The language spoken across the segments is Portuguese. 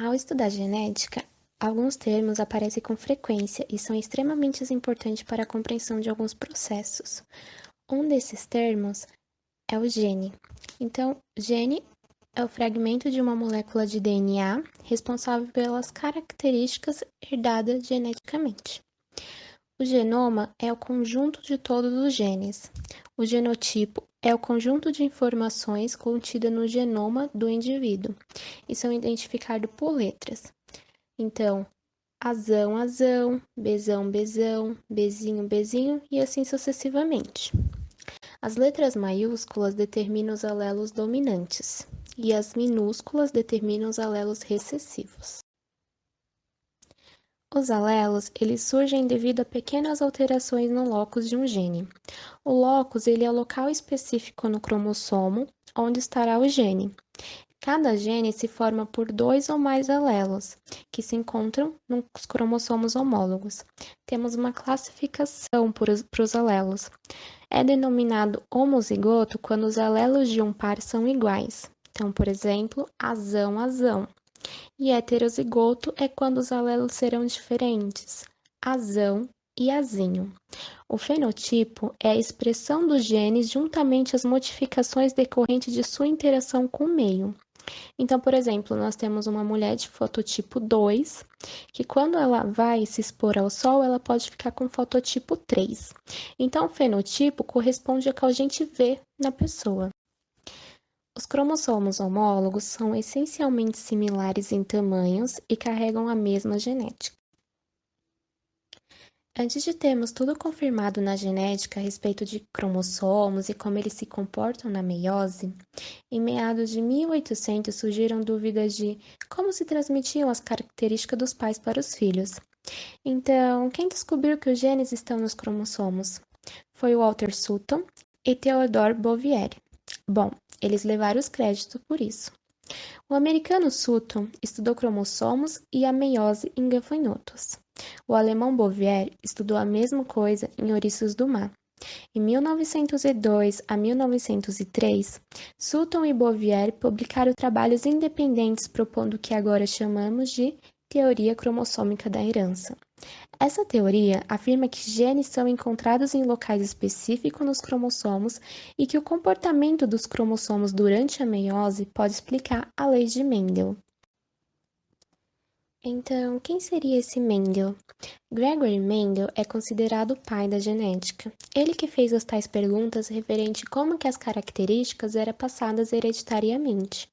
Ao estudar genética, alguns termos aparecem com frequência e são extremamente importantes para a compreensão de alguns processos. Um desses termos é o gene. Então, gene é o fragmento de uma molécula de DNA responsável pelas características herdadas geneticamente. O genoma é o conjunto de todos os genes. O genotipo é o conjunto de informações contidas no genoma do indivíduo e são identificados por letras. Então, Azão, azão, Bzão, bzão, Bzinho, bzinho e assim sucessivamente. As letras maiúsculas determinam os alelos dominantes e as minúsculas determinam os alelos recessivos. Os alelos, eles surgem devido a pequenas alterações no locus de um gene. O locus, ele é o local específico no cromossomo onde estará o gene. Cada gene se forma por dois ou mais alelos, que se encontram nos cromossomos homólogos. Temos uma classificação para os alelos. É denominado homozigoto quando os alelos de um par são iguais. Então, por exemplo, azão, azão. E heterozigoto é quando os alelos serão diferentes, azão e azinho. O fenotipo é a expressão dos genes juntamente às modificações decorrentes de sua interação com o meio. Então, por exemplo, nós temos uma mulher de fototipo 2, que quando ela vai se expor ao sol, ela pode ficar com fototipo 3. Então, o fenotipo corresponde ao que a gente vê na pessoa. Os cromossomos homólogos são essencialmente similares em tamanhos e carregam a mesma genética. Antes de termos tudo confirmado na genética a respeito de cromossomos e como eles se comportam na meiose, em meados de 1800 surgiram dúvidas de como se transmitiam as características dos pais para os filhos. Então, quem descobriu que os genes estão nos cromossomos? Foi Walter Sutton e Theodore Bouvier. Bom, eles levaram os créditos por isso. O americano Sutton estudou cromossomos e a meiose em gafanhotos. O alemão Bouvier estudou a mesma coisa em ouriços do mar. Em 1902 a 1903, Sutton e Bouvier publicaram trabalhos independentes propondo o que agora chamamos de teoria cromossômica da herança. Essa teoria afirma que genes são encontrados em locais específicos nos cromossomos e que o comportamento dos cromossomos durante a meiose pode explicar a lei de Mendel. Então, quem seria esse Mendel? Gregory Mendel é considerado o pai da genética. Ele que fez as tais perguntas referente a como que as características eram passadas hereditariamente.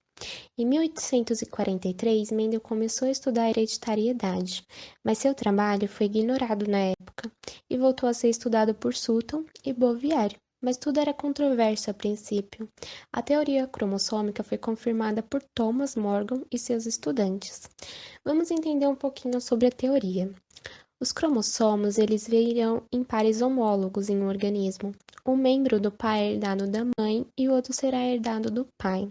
Em 1843, Mendel começou a estudar a hereditariedade, mas seu trabalho foi ignorado na época e voltou a ser estudado por Sutton e Bouvier, mas tudo era controverso a princípio. A teoria cromossômica foi confirmada por Thomas Morgan e seus estudantes. Vamos entender um pouquinho sobre a teoria. Os cromossomos, eles virão em pares homólogos em um organismo. Um membro do pai é herdado da mãe e o outro será herdado do pai.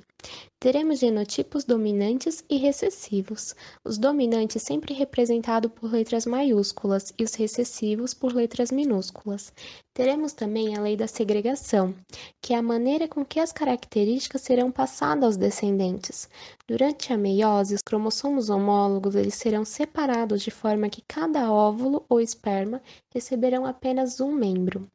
Teremos genotipos dominantes e recessivos. Os dominantes sempre representados por letras maiúsculas e os recessivos por letras minúsculas. Teremos também a lei da segregação, que é a maneira com que as características serão passadas aos descendentes. Durante a meiose, os cromossomos homólogos eles serão separados de forma que cada óvulo ou esperma receberão apenas um membro.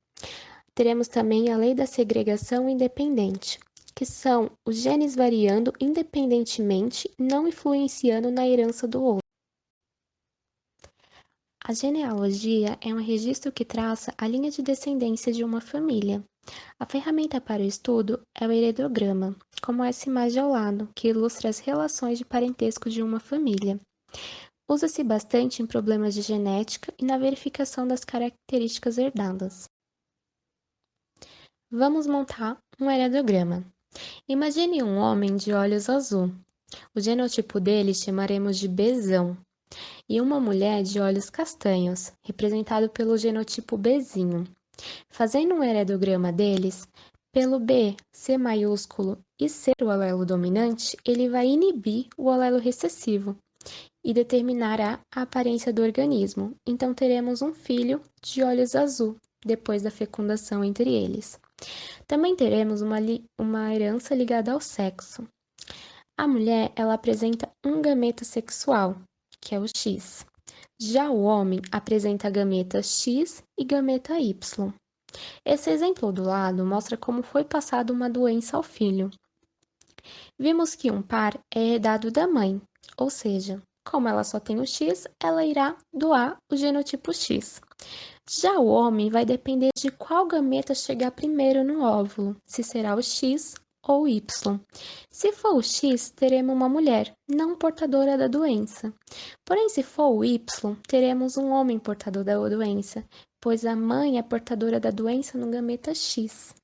Teremos também a lei da segregação independente, que são os genes variando independentemente, não influenciando na herança do outro. A genealogia é um registro que traça a linha de descendência de uma família. A ferramenta para o estudo é o heredograma, como essa imagem ao lado, que ilustra as relações de parentesco de uma família. Usa-se bastante em problemas de genética e na verificação das características herdadas. Vamos montar um heredograma. Imagine um homem de olhos azul. O genotipo dele chamaremos de Bzão. E uma mulher de olhos castanhos, representado pelo genotipo Bzinho. Fazendo um heredograma deles, pelo B ser maiúsculo e ser o alelo dominante, ele vai inibir o alelo recessivo e determinará a aparência do organismo. Então teremos um filho de olhos azul, depois da fecundação entre eles. Também teremos uma herança ligada ao sexo. A mulher, ela apresenta um gameta sexual, que é o X. Já o homem apresenta gameta X e gameta Y. Esse exemplo do lado mostra como foi passada uma doença ao filho. Vimos que um par é herdado da mãe, ou seja, como ela só tem o X, ela irá doar o genotipo X. Já o homem vai depender de qual gameta chegar primeiro no óvulo, se será o X ou o Y. Se for o X, teremos uma mulher, não portadora da doença. Porém, se for o Y, teremos um homem portador da doença, pois a mãe é portadora da doença no gameta X.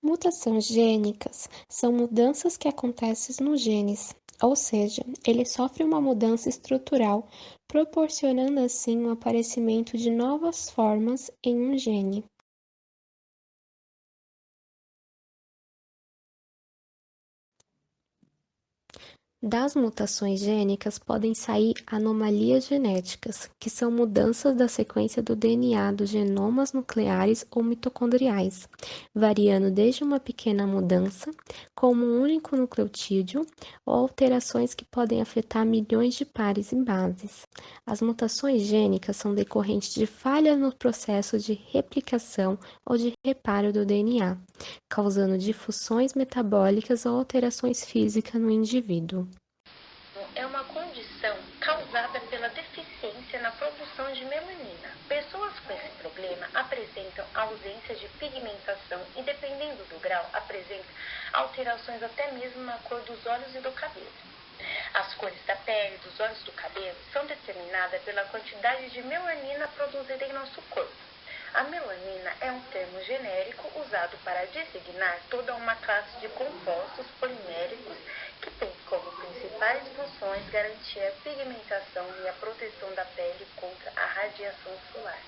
Mutações gênicas são mudanças que acontecem nos genes, ou seja, ele sofre uma mudança estrutural, proporcionando assim o aparecimento de novas formas em um gene. Das mutações gênicas podem sair anomalias genéticas, que são mudanças da sequência do DNA dos genomas nucleares ou mitocondriais, variando desde uma pequena mudança, como um único nucleotídeo, ou alterações que podem afetar milhões de pares e bases. As mutações gênicas são decorrentes de falhas no processo de replicação ou de reparo do DNA, causando difusões metabólicas ou alterações físicas no indivíduo. É uma condição causada pela deficiência na produção de melanina. Pessoas com esse problema apresentam ausência de pigmentação e, dependendo do grau, apresentam alterações até mesmo na cor dos olhos e do cabelo. As cores da pele e dos olhos do cabelo são determinadas pela quantidade de melanina produzida em nosso corpo. A melanina é um termo genérico usado para designar toda uma classe de compostos poliméricos que tem como principais funções garantir a pigmentação e a proteção da pele contra a radiação solar.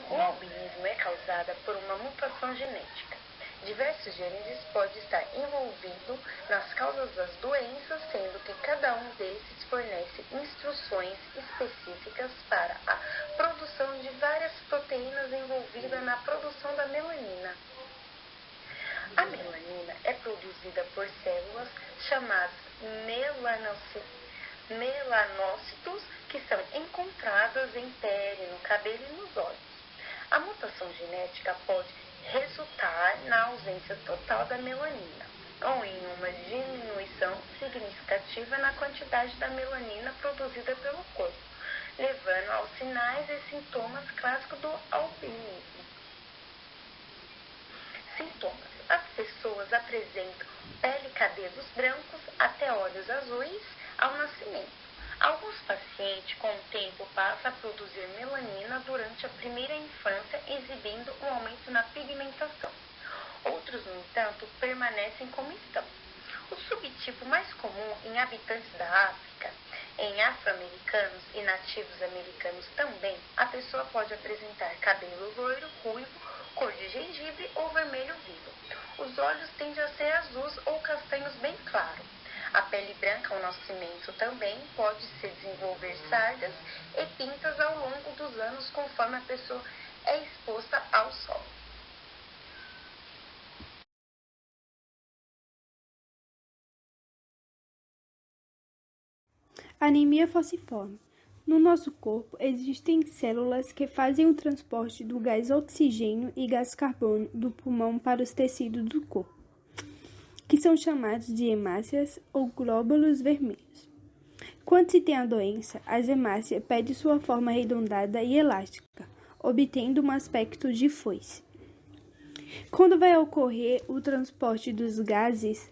O albinismo é causado por uma mutação genética. Diversos genes podem estar envolvidos nas causas das doenças, sendo que cada um desses fornece instruções específicas para a produção de várias proteínas envolvidas na produção da melanina. A melanina é produzida por células chamadas melanócitos, que são encontradas em pele, no cabelo e nos olhos. A mutação genética pode resultar na ausência total da melanina, ou em uma diminuição significativa na quantidade da melanina produzida pelo corpo, levando aos sinais e sintomas clássicos do albinismo. Sintomas: as pessoas apresentam pele e cabelos brancos até olhos azuis ao nascimento. Alguns pacientes, com o tempo, passam a produzir melanina durante a primeira infância, exibindo um aumento na pigmentação. Outros, no entanto, permanecem como estão. O subtipo mais comum em habitantes da África, em afro-americanos e nativos americanos também, a pessoa pode apresentar cabelo loiro, ruivo, cor de gengibre ou vermelho vivo. Os olhos tendem a ser azuis ou castanhos bem claros. A pele branca ao nascimento também pode se desenvolver sardas e pintas ao longo dos anos conforme a pessoa é exposta ao sol. Anemia falciforme. No nosso corpo existem células que fazem o transporte do gás oxigênio e gás carbono do pulmão para os tecidos do corpo, que são chamados de hemácias ou glóbulos vermelhos. Quando se tem a doença, as hemácias perdem sua forma arredondada e elástica, obtendo um aspecto de foice. Quando vai ocorrer o transporte dos gases,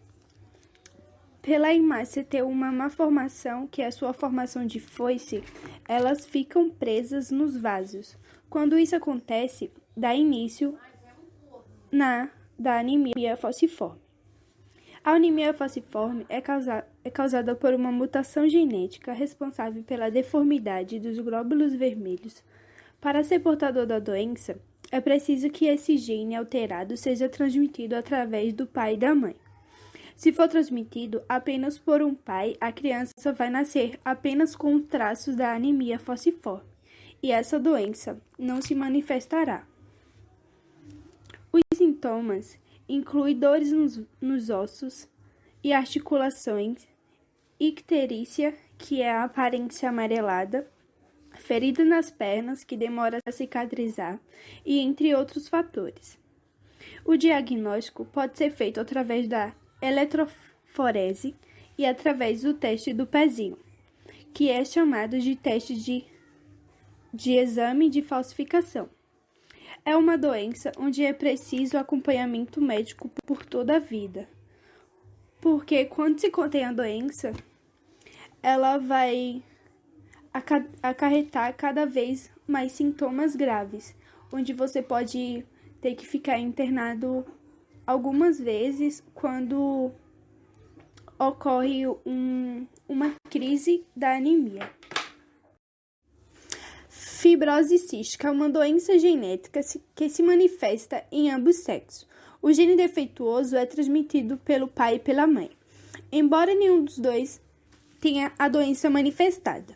pela hemácia ter uma malformação, que é a sua formação de foice, elas ficam presas nos vasos. Quando isso acontece, dá início da anemia falciforme. A anemia falciforme é causada por uma mutação genética responsável pela deformidade dos glóbulos vermelhos. Para ser portador da doença, é preciso que esse gene alterado seja transmitido através do pai e da mãe. Se for transmitido apenas por um pai, a criança vai nascer apenas com traços da anemia falciforme, e essa doença não se manifestará. Os sintomas Inclui dores nos ossos e articulações, icterícia, que é a aparência amarelada, ferida nas pernas, que demora a cicatrizar, e entre outros fatores. O diagnóstico pode ser feito através da eletroforese e através do teste do pezinho, que é chamado de teste de exame de falsificação. É uma doença onde é preciso acompanhamento médico por toda a vida, porque quando se contém a doença, ela vai acarretar cada vez mais sintomas graves, onde você pode ter que ficar internado algumas vezes quando ocorre uma crise da anemia. Fibrose cística é uma doença genética que se manifesta em ambos sexos. O gene defeituoso é transmitido pelo pai e pela mãe, embora nenhum dos dois tenha a doença manifestada,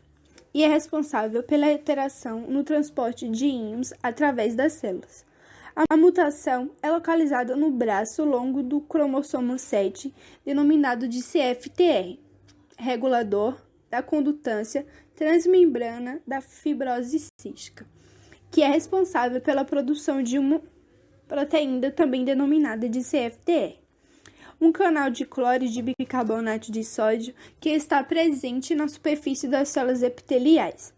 e é responsável pela alteração no transporte de íons através das células. A mutação é localizada no braço longo do cromossomo 7, denominado de CFTR, regulador da condutância transmembrana da fibrose cística, que é responsável pela produção de uma proteína também denominada de CFTR. Um canal de cloro de bicarbonato de sódio que está presente na superfície das células epiteliais.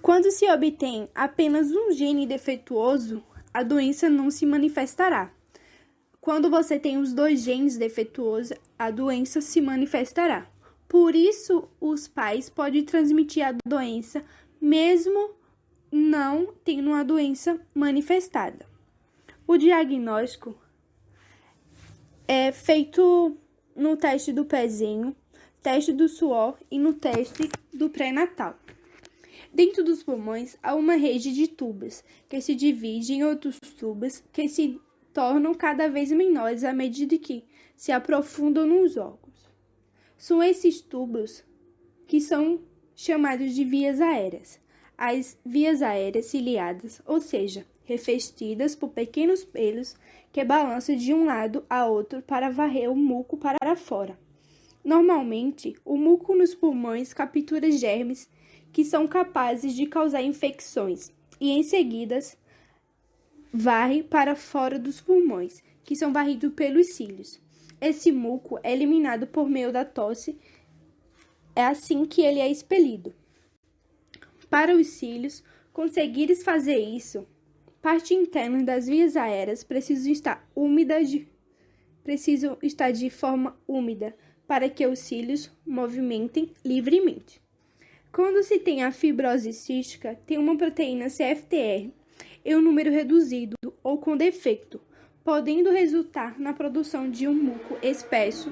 Quando se obtém apenas um gene defeituoso, a doença não se manifestará. Quando você tem os dois genes defeituosos, a doença se manifestará. Por isso, os pais podem transmitir a doença mesmo não tendo uma doença manifestada. O diagnóstico é feito no teste do pezinho, teste do suor e no teste do pré-natal. Dentro dos pulmões há uma rede de tubos que se divide em outros tubos que se tornam cada vez menores à medida que se aprofundam nos órgãos. São esses tubos que são chamados de vias aéreas. As vias aéreas ciliadas, ou seja, revestidas por pequenos pelos que balançam de um lado a outro para varrer o muco para fora. Normalmente, o muco nos pulmões captura germes que são capazes de causar infecções e, em seguida, varre para fora dos pulmões, que são varridos pelos cílios. Esse muco é eliminado por meio da tosse, é assim que ele é expelido. Para os cílios conseguirem fazer isso, parte interna das vias aéreas precisam estar de forma úmida para que os cílios movimentem livremente. Quando se tem a fibrose cística, tem uma proteína CFTR em um número reduzido ou com defeito, podendo resultar na produção de um muco espesso.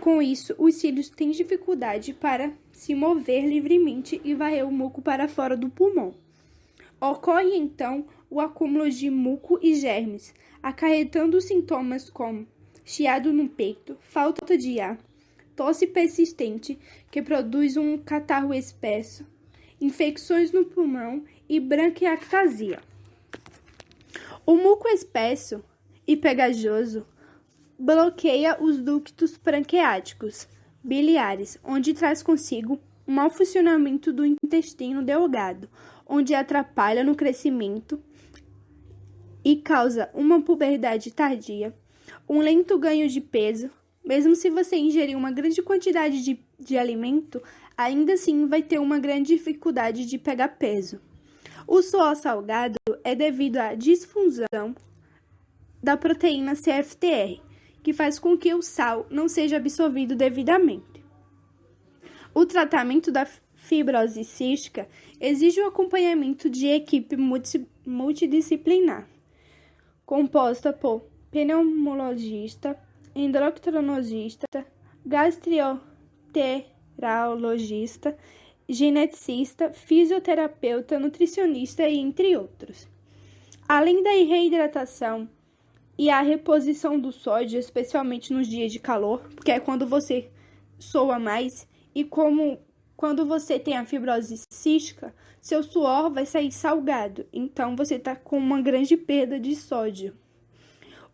Com isso, os cílios têm dificuldade para se mover livremente e varrer o muco para fora do pulmão. Ocorre, então, o acúmulo de muco e germes, acarretando sintomas como chiado no peito, falta de ar, tosse persistente, que produz um catarro espesso, infecções no pulmão e branquiectasia. O muco espesso e pegajoso bloqueia os ductos pancreáticos biliares, onde traz consigo um mau funcionamento do intestino delgado, onde atrapalha no crescimento e causa uma puberdade tardia, um lento ganho de peso. Mesmo se você ingerir uma grande quantidade de alimento, ainda assim vai ter uma grande dificuldade de pegar peso. O suor salgado é devido à disfunção da proteína CFTR, que faz com que o sal não seja absorvido devidamente. O tratamento da fibrose cística exige o acompanhamento de equipe multidisciplinar, composta por pneumologista, endocrinologista, gastroenterologista, geneticista, fisioterapeuta, nutricionista e entre outros. Além da reidratação e a reposição do sódio, especialmente nos dias de calor, porque é quando você soa mais, e quando você tem a fibrose cística, seu suor vai sair salgado, então você está com uma grande perda de sódio.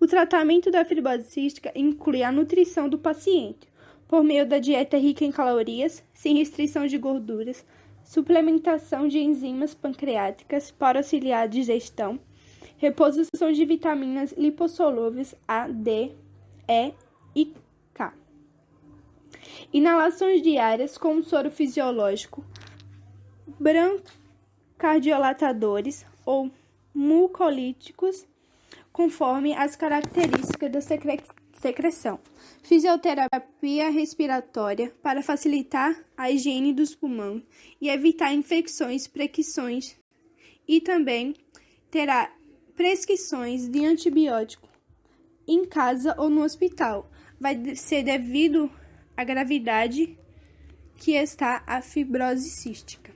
O tratamento da fibrose cística inclui a nutrição do paciente, por meio da dieta rica em calorias, sem restrição de gorduras, suplementação de enzimas pancreáticas para auxiliar a digestão, reposição de vitaminas lipossolúveis A, D, E e K. Inalações diárias com soro fisiológico, brancardilatadores ou mucolíticos, conforme as características da secreção. Fisioterapia respiratória para facilitar a higiene dos pulmões e evitar infecções, prescrições e também terá prescrições de antibiótico em casa ou no hospital. Vai ser devido à gravidade que está a fibrose cística.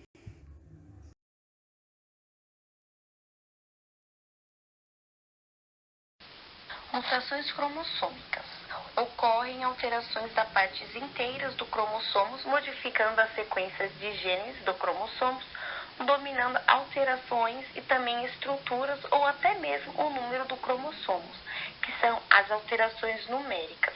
Mutações cromossômicas. Ocorrem alterações das partes inteiras do cromossomos, modificando as sequências de genes do cromossomos, dominando alterações e também estruturas ou até mesmo o número do cromossomos, que são as alterações numéricas.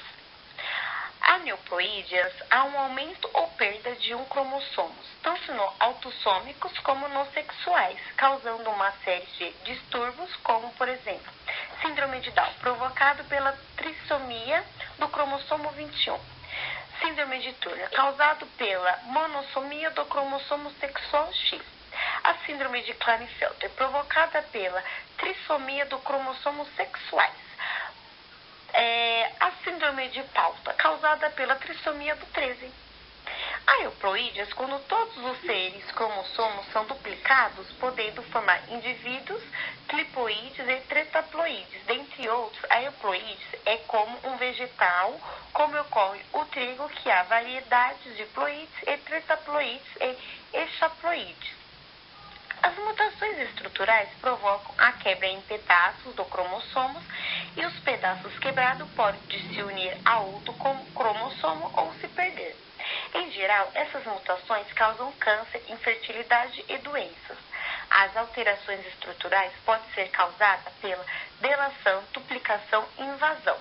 Aneuploídeas, há um aumento ou perda de um cromossomo, tanto no autossômicos como nos sexuais, causando uma série de distúrbios, como, por exemplo, síndrome de Down, provocado pela trissomia do cromossomo 21. Síndrome de Turner, causado pela monossomia do cromossomo sexual X. A síndrome de Klinefelter, provocada pela trissomia do cromossomo sexuais. A síndrome de pauta, causada pela trissomia do 13. Aneuploídeas, quando todos os seres cromossomos são duplicados, podendo formar indivíduos triploides e tetraploides, dentre outros. Aneuploídeas é como um vegetal, como ocorre o trigo, que há variedades de ploides e tetraploides e hexaploides. As mutações estruturais provocam a quebra em pedaços do cromossomos e os pedaços quebrados podem se unir a outro cromossomo ou se perder. Em geral, essas mutações causam câncer, infertilidade e doenças. As alterações estruturais podem ser causadas pela delação, duplicação e invasão,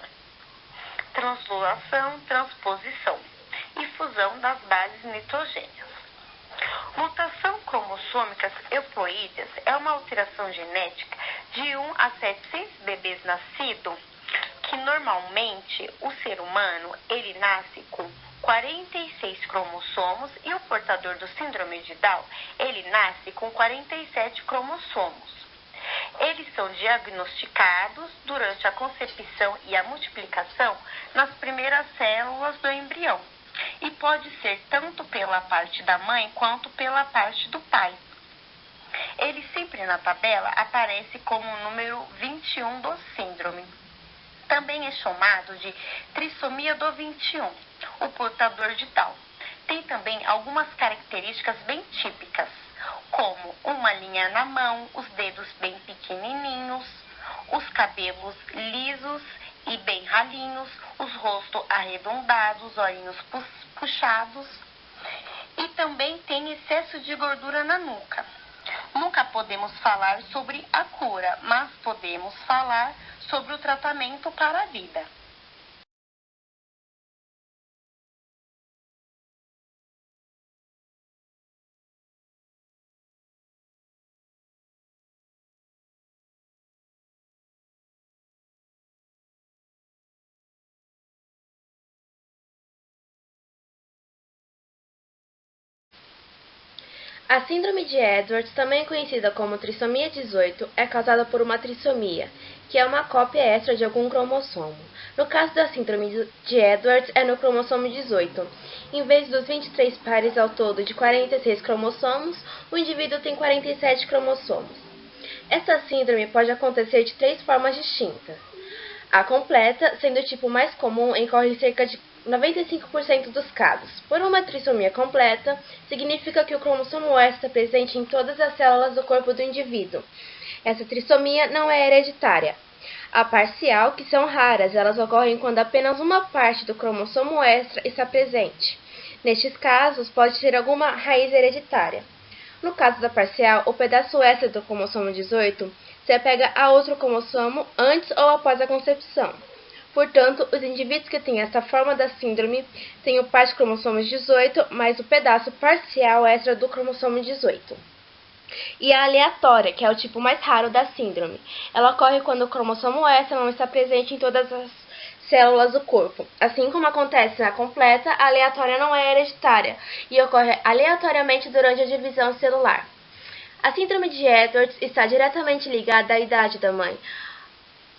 translocação, transposição e fusão das bases nitrogênias. Mutação cromossômica euploídeas é uma alteração genética de 1 a 700 bebês nascidos, que normalmente o ser humano ele nasce com 46 cromossomos e o portador do síndrome de Down ele nasce com 47 cromossomos. Eles são diagnosticados durante a concepção e a multiplicação nas primeiras células do embrião. E pode ser tanto pela parte da mãe quanto pela parte do pai. Ele sempre na tabela aparece como o número 21 do síndrome. Também é chamado de trissomia do 21, o portador de Down. Tem também algumas características bem típicas, como uma linha na mão, os dedos bem pequenininhos, os cabelos lisos e bem ralinhos, os rostos arredondados, olhinhos puxados, e também tem excesso de gordura na nuca. Nunca podemos falar sobre a cura, mas podemos falar sobre o tratamento para a vida. A síndrome de Edwards, também conhecida como trissomia 18, é causada por uma trissomia, que é uma cópia extra de algum cromossomo. No caso da síndrome de Edwards, é no cromossomo 18. Em vez dos 23 pares ao todo de 46 cromossomos, o indivíduo tem 47 cromossomos. Essa síndrome pode acontecer de 3 formas distintas. A completa, sendo o tipo mais comum, ocorre em cerca de 95% dos casos. Por uma trissomia completa, significa que o cromossomo S está presente em todas as células do corpo do indivíduo. Essa trissomia não é hereditária. A parcial, que são raras, elas ocorrem quando apenas uma parte do cromossomo extra está presente. Nestes casos, pode ser alguma raiz hereditária. No caso da parcial, o pedaço extra do cromossomo 18 se apega a outro cromossomo antes ou após a concepção. Portanto, os indivíduos que têm essa forma da síndrome têm o par de cromossomos 18 mais o pedaço parcial extra do cromossomo 18. E a aleatória, que é o tipo mais raro da síndrome. Ela ocorre quando o cromossomo extra não está presente em todas as células do corpo. Assim como acontece na completa, a aleatória não é hereditária e ocorre aleatoriamente durante a divisão celular. A síndrome de Edwards está diretamente ligada à idade da mãe.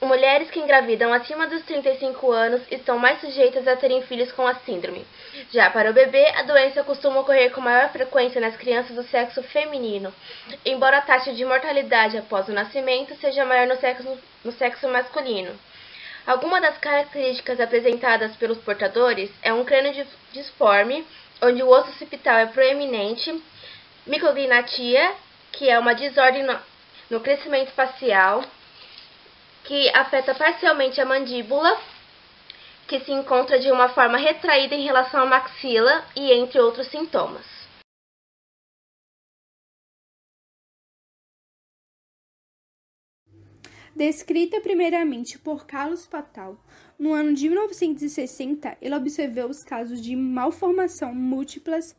Mulheres que engravidam acima dos 35 anos estão mais sujeitas a terem filhos com a síndrome. Já para o bebê, a doença costuma ocorrer com maior frequência nas crianças do sexo feminino, embora a taxa de mortalidade após o nascimento seja maior no sexo masculino. Algumas das características apresentadas pelos portadores é um crânio disforme, onde o osso occipital é proeminente, micrognatia, que é uma desordem no crescimento facial, que afeta parcialmente a mandíbula, que se encontra de uma forma retraída em relação à maxila e entre outros sintomas. Descrita primeiramente por Carlos Patal, no ano de 1960, ele observou os casos de malformação múltiplas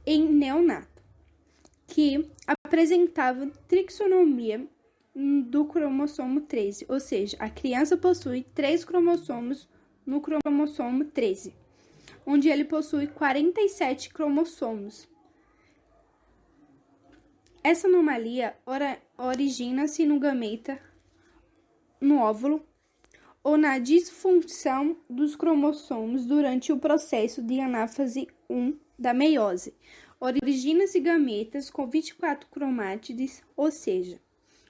em neonato, que apresentavam trixonomia do cromossomo 13, ou seja, a criança possui 3 cromossomos no cromossomo 13, onde ele possui 47 cromossomos. Essa anomalia origina-se no gameta, no óvulo, ou na disfunção dos cromossomos durante o processo de anáfase 1 da meiose. Origina-se gametas com 24 cromátides, ou seja,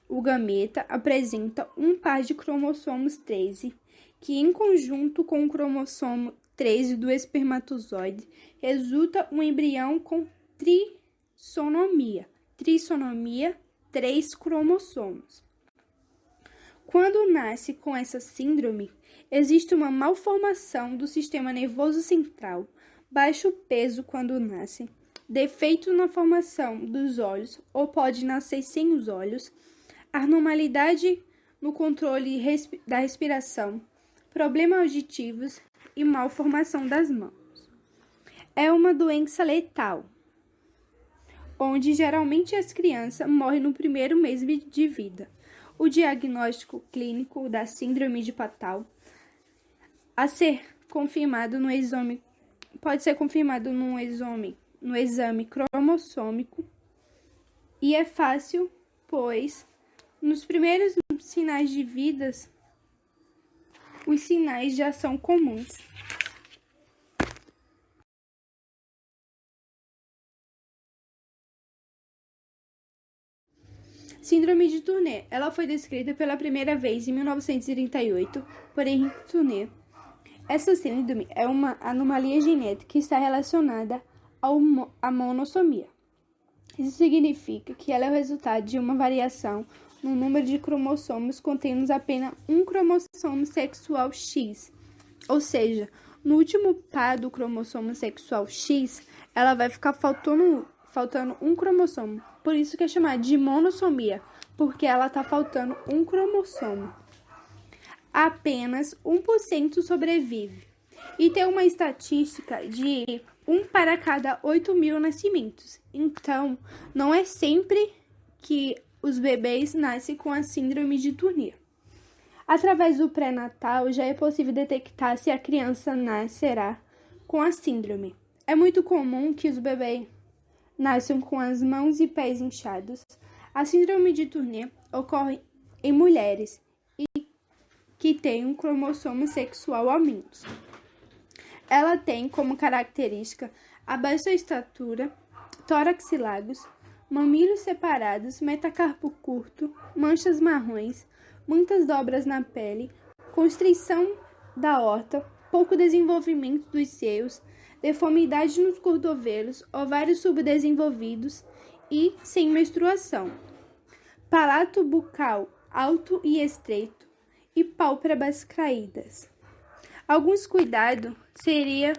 o gameta apresenta um par de cromossomos 13, que em conjunto com o cromossomo 13 do espermatozoide, resulta um embrião com trissonomia. Trissonomia, 3 cromossomos. Quando nasce com essa síndrome, existe uma malformação do sistema nervoso central, baixo peso quando nasce, defeito na formação dos olhos ou pode nascer sem os olhos, anormalidade no controle da respiração, problemas auditivos e malformação das mãos. É uma doença letal, onde geralmente as crianças morrem no primeiro mês de vida. O diagnóstico clínico da síndrome de Patal a ser confirmado no exame pode ser confirmado no exame cromossômico e é fácil, pois nos primeiros sinais de vida, os sinais já são comuns. Síndrome de Turner. Ela foi descrita pela primeira vez em 1938 por Henrique Turner. Essa síndrome é uma anomalia genética que está relacionada à monossomia. Isso significa que ela é o resultado de uma variação no número de cromossomos contendo apenas um cromossomo sexual X. Ou seja, no último par do cromossomo sexual X, ela vai ficar faltando um cromossomo. Por isso que é chamada de monossomia, porque ela está faltando um cromossomo. Apenas 1% sobrevive. E tem uma estatística de 1 para cada 8.000 nascimentos. Então, não é sempre que os bebês nascem com a síndrome de Turner. Através do pré-natal, já é possível detectar se a criança nascerá com a síndrome. É muito comum que os bebês nasçam com as mãos e pés inchados. A síndrome de Turner ocorre em mulheres que têm um cromossomo sexual a menos. Ela tem como característica a baixa estatura, tórax largos, mamilos separados, metacarpo curto, manchas marrons, muitas dobras na pele, constrição da aorta, pouco desenvolvimento dos seios, deformidade nos cotovelos, ovários subdesenvolvidos e sem menstruação, palato bucal alto e estreito e pálpebras caídas. Alguns cuidados seriam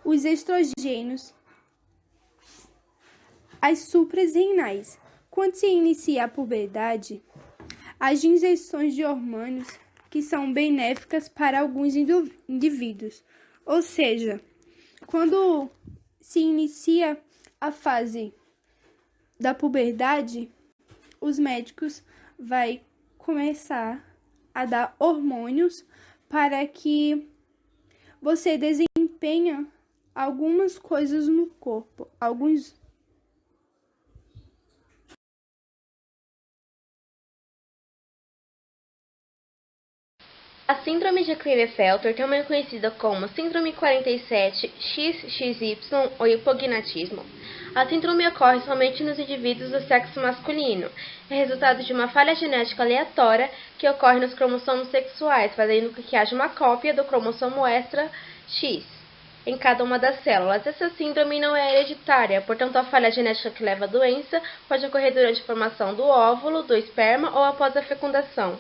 os estrogênios, as suprarrenais. Quando se inicia a puberdade, as injeções de hormônios que são benéficas para alguns indivíduos. Ou seja, quando se inicia a fase da puberdade, os médicos vão começar a dar hormônios para que você desempenhe algumas coisas no corpo, A síndrome de Klinefelter, também conhecida como síndrome 47XXY ou hipognatismo. A síndrome ocorre somente nos indivíduos do sexo masculino. É resultado de uma falha genética aleatória que ocorre nos cromossomos sexuais, fazendo com que haja uma cópia do cromossomo extra X em cada uma das células. Essa síndrome não é hereditária, portanto a falha genética que leva à doença pode ocorrer durante a formação do óvulo, do esperma ou após a fecundação.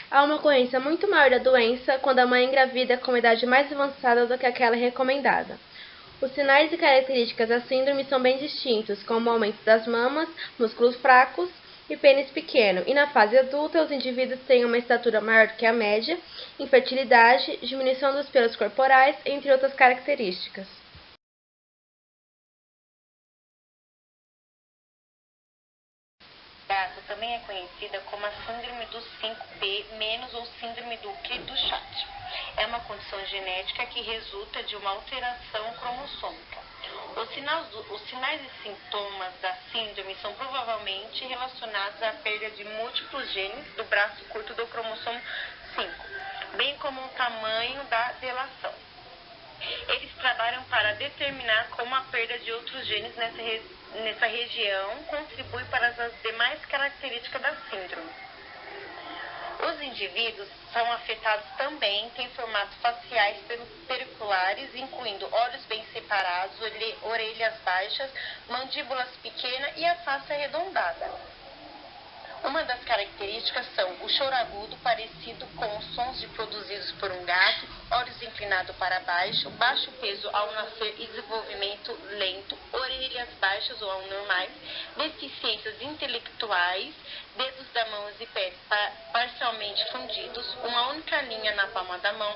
Há uma ocorrência muito maior da doença quando a mãe engravida com uma idade mais avançada do que aquela recomendada. Os sinais e características da síndrome são bem distintos, como o aumento das mamas, músculos fracos e pênis pequeno, e na fase adulta os indivíduos têm uma estatura maior do que a média, infertilidade, diminuição dos pelos corporais, entre outras características. Também é conhecida como a síndrome do 5p- ou síndrome do Cri-du-Chat. É uma condição genética que resulta de uma alteração cromossômica. Os sinais e sintomas da síndrome são provavelmente relacionados à perda de múltiplos genes do braço curto do cromossomo 5, bem como o tamanho da delação. Eles trabalham para determinar como a perda de outros genes nessa região contribui para as demais características da síndrome. Os indivíduos são afetados também, têm formatos faciais periculares, incluindo olhos bem separados, orelhas baixas, mandíbulas pequenas e a face arredondada. Uma das características são o choro agudo, parecido com os sons produzidos por um gato, olhos inclinados para baixo, baixo peso ao nascer e desenvolvimento lento, orelhas baixas ou anormais, deficiências intelectuais, dedos da mão e pés parcialmente fundidos, uma única linha na palma da mão,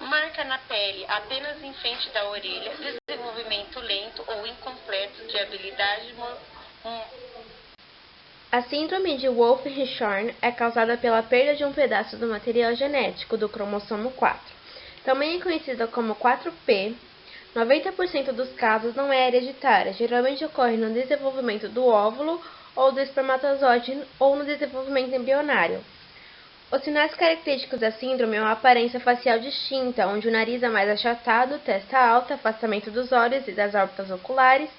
marca na pele apenas em frente da orelha, desenvolvimento lento ou incompleto de habilidade A síndrome de Wolff-Rishorn é causada pela perda de um pedaço do material genético do cromossomo 4. Também é conhecida como 4p. 90% dos casos não é hereditária, geralmente ocorre no desenvolvimento do óvulo ou do espermatozoide ou no desenvolvimento embrionário. Os sinais característicos da síndrome é uma aparência facial distinta, onde o nariz é mais achatado, testa alta, afastamento dos olhos e das órbitas oculares.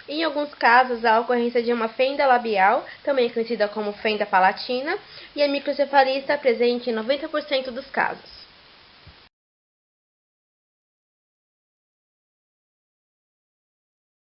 Em alguns casos, há a ocorrência de uma fenda labial, também conhecida como fenda palatina, e a microcefalia está presente em 90% dos casos.